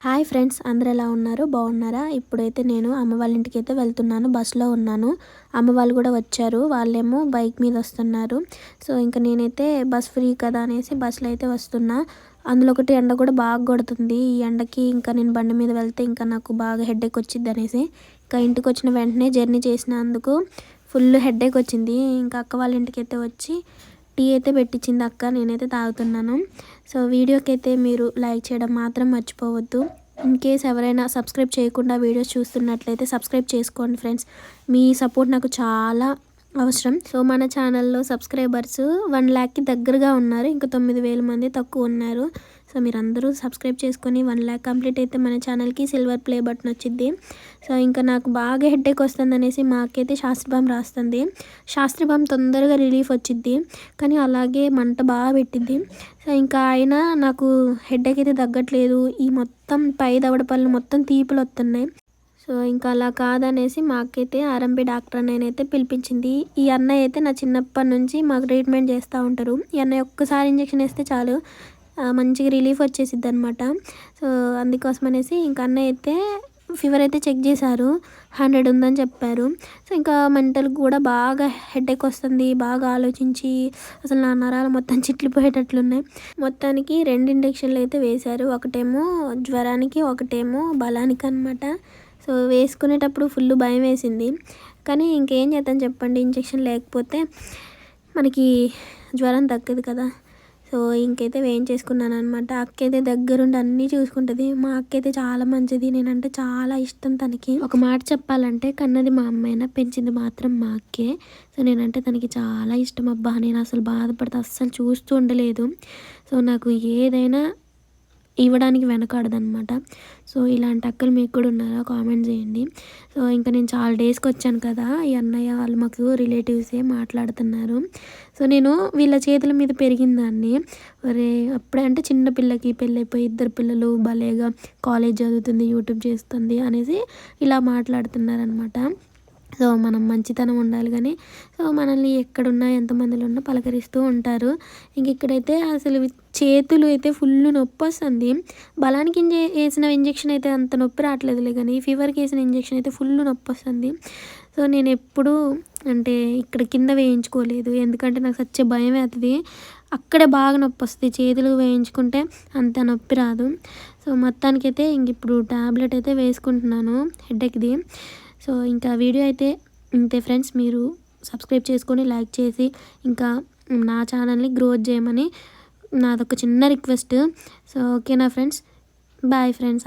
Hi friends, అందరూ ఎలా ఉన్నారు? బాగున్నారా? ఇప్పుడైతే నేను అమ్మ వాళ్ళ ఇంటికైతే వెళ్తున్నాను. బస్సులో ఉన్నాను. అమ్మ వాళ్ళు కూడా వచ్చారు. వాళ్ళేమో బైక్ మీద వస్తున్నారు. సో ఇంకా నేనైతే బస్ ఫ్రీ కదా అనేసి బస్సులో అయితే వస్తున్నా. అందులో ఒకటి ఎండ కూడా బాగా కొడుతుంది. ఈ ఎండకి ఇంకా నేను బండి మీద వెళ్తే ఇంకా నాకు బాగా హెడేక్ వచ్చింది అనేసి ఇంకా ఇంటికి వచ్చిన వెంటనే జర్నీ చేసినందుకు ఫుల్ హెడేక్ వచ్చింది. ఇంకా అక్క వాళ్ళ ఇంటికైతే వచ్చి టీ అయితే పెట్టించింది అక్క. నేనైతే తాగుతున్నాను. సో వీడియోకి అయితే మీరు లైక్ చేయడం మాత్రం మర్చిపోవద్దు. ఇన్ కేస్ ఎవరైనా సబ్స్క్రైబ్ చేయకుండా వీడియోస్ చూస్తున్నట్లయితే సబ్స్క్రైబ్ చేసుకోండి ఫ్రెండ్స్. మీ సపోర్ట్ నాకు చాలా అవసరం. సో మన ఛానల్లో సబ్స్క్రైబర్స్ 1,00,000కి దగ్గరగా ఉన్నారు. ఇంకా 9,000 మంది తక్కువ ఉన్నారు. సో మీరందరూ సబ్స్క్రైబ్ చేసుకొని 1,00,000 కంప్లీట్ అయితే మన ఛానల్కి సిల్వర్ ప్లే బటన్ వచ్చింది. సో ఇంకా నాకు బాగా హెడేక్ వస్తుంది అనేసి మా అక్కైతే శాస్త్రీబామ్ రాస్తుంది. శాస్త్రీబామ్ తొందరగా రిలీఫ్ వచ్చింది, కానీ అలాగే మంట బాగా పెట్టింది. సో ఇంకా అయినా నాకు హెడేక్ అయితే తగ్గట్లేదు. ఈ మొత్తం పై దవడ పళ్ళు మొత్తం తీపులు వస్తున్నాయి. సో ఇంకా అలా కాదనేసి మా అక్కైతే ఆర్ఎంపీ డాక్టర్ నేనైతే పిలిపించింది. ఈ అన్నయ్య అయితే నా చిన్నప్పటి నుంచి మాకు ట్రీట్మెంట్ చేస్తూ ఉంటారు. ఈ అన్నయ్య ఒక్కసారి ఇంజెక్షన్ వేస్తే చాలు మంచిగా రిలీఫ్ వచ్చేసిద్ది అనమాట. సో అందుకోసం అనేసి ఇంకా అన్నయ్య అయితే ఫీవర్ అయితే చెక్ చేశారు. 100 ఉందని చెప్పారు. సో ఇంకా మెంటల్ కూడా బాగా హెడేక్ వస్తుంది. బాగా ఆలోచించి అసలు నా నరాలు మొత్తం చిట్లిపోయేటట్లున్నాయి. మొత్తానికి 2 ఇంజెక్షన్లు అయితే వేశారు. ఒకటేమో జ్వరానికి, ఒకటేమో బలానికి అనమాట. సో వేసుకునేటప్పుడు ఫుల్ భయం వేసింది, కానీ ఇంకేం చేద్దాం చెప్పండి. ఇంజెక్షన్ లేకపోతే మనకి జ్వరం తగ్గదు కదా. సో ఇంకైతే వేయించేసుకున్నాను అనమాట. అక్క అయితే దగ్గరుండి అన్నీ చూసుకుంటుంది. మా అక్క అయితే చాలా మంచిది. నేనంటే చాలా ఇష్టం తనకి. ఒక మాట చెప్పాలంటే కన్నది మా అమ్మైనా, పెంచింది మాత్రం మా అక్కే. సో నేనంటే తనకి చాలా ఇష్టం. అబ్బా నేను అసలు బాధపడితే అస్సలు చూస్తూ ఉండలేదు. సో నాకు ఏదైనా ఇవ్వడానికి వెనకాడదనమాట. సో ఇలాంటి అక్కలు మీకు కూడా ఉన్నారా? కామెంట్ చేయండి. సో ఇంకా నేను చాలా డేస్కి వచ్చాను కదా, ఈ అన్నయ్య వాళ్ళు మాకు రిలేటివ్సే మాట్లాడుతున్నారు. సో నేను వీళ్ళ చేతుల మీద పెరిగిన దాన్ని. ఒరే అప్పుడే అంటే చిన్న పిల్లకి పెళ్ళైపోయి 2 పిల్లలు భలేగా కాలేజ్ చదువుతుంది, యూట్యూబ్ చేస్తుంది అనేసి ఇలా మాట్లాడుతున్నారనమాట. సో మనం మంచితనం ఉండాలి, కానీ సో మనల్ని ఎక్కడున్నా ఎంతమందిలో ఉన్నా పలకరిస్తూ ఉంటారు. ఇంక ఇక్కడైతే అసలు చేతులు అయితే ఫుల్ నొప్పి వస్తుంది. బలానికి వేసిన ఇంజెక్షన్ అయితే అంత నొప్పి రావట్లేదులే, కానీ ఫీవర్కి వేసిన ఇంజెక్షన్ అయితే ఫుల్ నొప్పి వస్తుంది. సో నేను ఎప్పుడూ అంటే ఇక్కడ కింద వేయించుకోలేదు, ఎందుకంటే నాకు సచ్చే భయం అవుతుంది. అక్కడే బాగా నొప్పి వస్తుంది. చేతులు వేయించుకుంటే అంత నొప్పి రాదు. సో మొత్తానికైతే ఇంక ఇప్పుడు ట్యాబ్లెట్ అయితే వేసుకుంటున్నాను హెడేక్ది. సో ఇంకా వీడియో అయితే ఇంతే ఫ్రెండ్స్. మీరు సబ్స్క్రైబ్ చేసుకొని లైక్ చేసి ఇంకా నా ఛానల్ని గ్రోత్ చేయమని నాదొక చిన్న రిక్వెస్ట్. సో ఓకేనా ఫ్రెండ్స్? Bye friends.